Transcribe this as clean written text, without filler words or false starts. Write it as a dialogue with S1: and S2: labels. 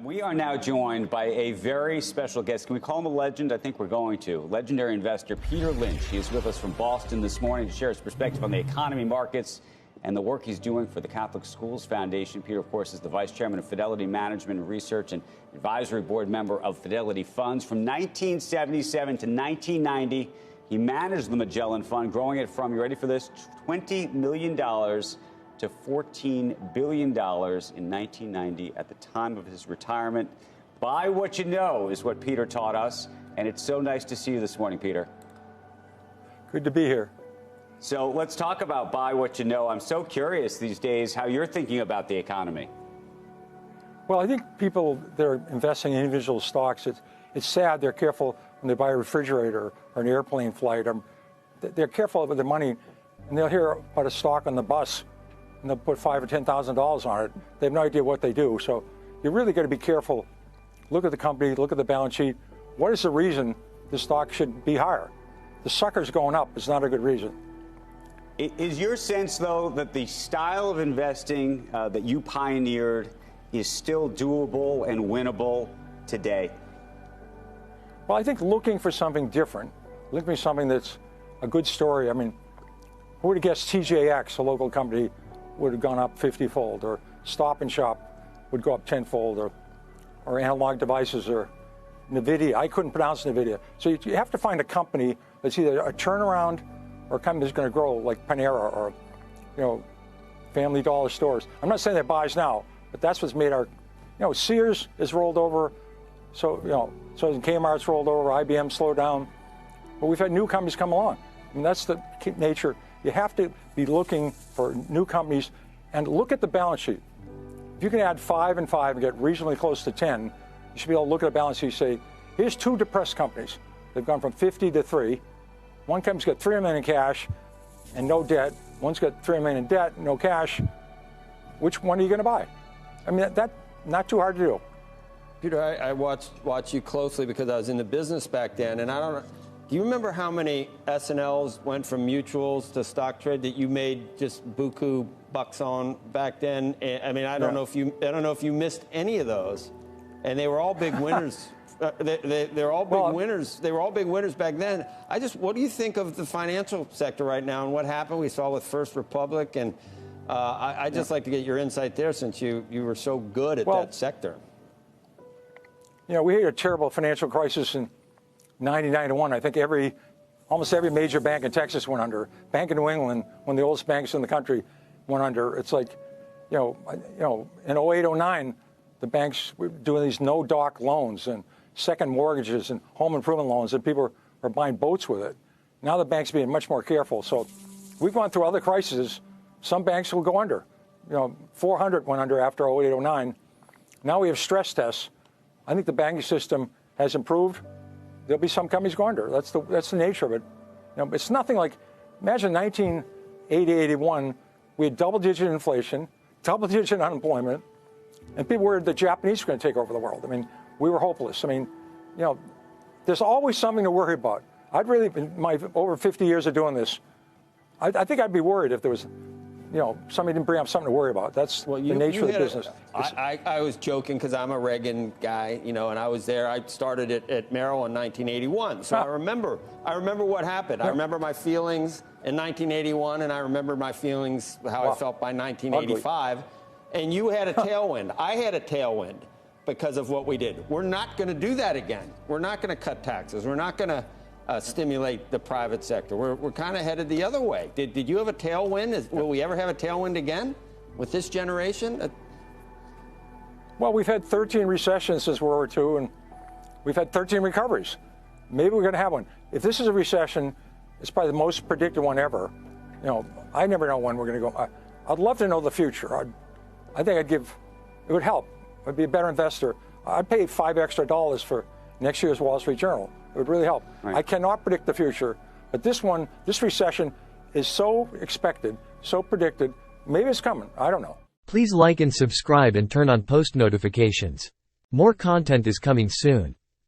S1: We are now joined by a very special guest. Can we call him a legend? I think we're going to. Legendary investor Peter Lynch. He is with us from Boston this morning to share his perspective on the economy, markets, and the work he's doing for the Catholic Schools Foundation. Peter, of course, is the vice chairman of Fidelity Management and Research and advisory board member of Fidelity Funds. From 1977 to 1990, he managed the Magellan Fund, growing it from, you ready for this, $20 million to $14 billion in 1990 at the time of his retirement. Buy what you know is what Peter taught us, and it's so nice to see you this morning, Peter.
S2: Good to be here.
S1: So let's talk about buy what you know. I'm so curious these days how you're thinking about the economy.
S2: Well, I think people that are investing in individual stocks, it's sad they're careful when they buy a refrigerator or an airplane flight. They're careful with their money, and they'll hear about a stock on the bus, and they'll put $5,000 or $10,000 on it. They have no idea what they do. So you're really got to be careful. Look at the company, look at the balance sheet. What is the reason the stock should be higher? The sucker's going up is not a good reason.
S1: Is your sense, though, that the style of investing that you pioneered is still doable and winnable today?
S2: Well, I think looking for something different, looking for something that's a good story. I mean, who would have guessed TJX, a local company, would have gone up 50-fold, or Stop and Shop would go up 10-fold, or Analog Devices, or NVIDIA. I couldn't pronounce NVIDIA. So you have to find a company that's either a turnaround or a company that's going to grow, like Panera or, Family Dollar stores. I'm not saying that buys now, but that's what's made our, Sears is rolled over. So, so Kmart's rolled over, IBM slowed down. But we've had new companies come along. I mean, that's the nature. You have to be looking for new companies and look at the balance sheet. If you can add 5 and 5 and get reasonably close to 10, you should be able to look at a balance sheet and say, here's two depressed companies. They've gone from 50 to 3. One company's got $3 million in cash and no debt. One's got $3 million in debt, no cash. Which one are you going to buy? I mean, that's not too hard to do.
S3: Peter, I watched you closely because I was in the business back then, and do you remember how many S&Ls went from mutuals to stock trade that you made just buku bucks on back then? I mean, I don't know if you missed any of those, and they were all big winners. They're all big winners. They were all big winners back then. What do you think of the financial sector right now and what happened? We saw with First Republic, and I'd just like to get your insight there since you were so good at that sector.
S2: We had a terrible financial crisis in 1991. I think almost every major bank in Texas went under. Bank of New England, one of the oldest banks in the country, went under. It's like, in 08, 09, the banks were doing these no-doc loans and second mortgages and home improvement loans, and people were buying boats with it. Now the banks are being much more careful. So we've gone through other crises. Some banks will go under. 400 went under after 08, 09. Now we have stress tests. I think the banking system has improved. There'll be some companies go under. That's the nature of it. It's nothing like, imagine 1980, 81, we had double-digit inflation, double-digit unemployment, and people worried the Japanese were going to take over the world. I mean, we were hopeless. I mean, there's always something to worry about. I'd really, in my over 50 years of doing this, I think I'd be worried if there was, somebody didn't bring up something to worry about. That's the nature of the business.
S3: I was joking because I'm a Reagan guy, and I was there. I started at Merrill in 1981, so I remember what happened. I remember my feelings in 1981, and I remember my feelings, how I felt by 1985.
S2: Ugly.
S3: And you had a tailwind. I had a tailwind because of what we did. We're not going to do that again. We're not going to cut taxes. We're not going to stimulate the private sector. We're kind of headed the other way. Did you have a tailwind? Will we ever have a tailwind again with this generation?
S2: Well, we've had 13 recessions since World War II, and we've had 13 recoveries. Maybe we're going to have one. If this is a recession, it's probably the most predicted one ever. I never know when we're going to go. I'd love to know the future. I think it would help. I'd be a better investor. I'd pay $5 extra for next year's Wall Street Journal. It would really help. Right. I cannot predict the future, but this recession is so expected, so predicted. Maybe it's coming. I don't know.
S4: Please like and subscribe and turn on post notifications. More content is coming soon.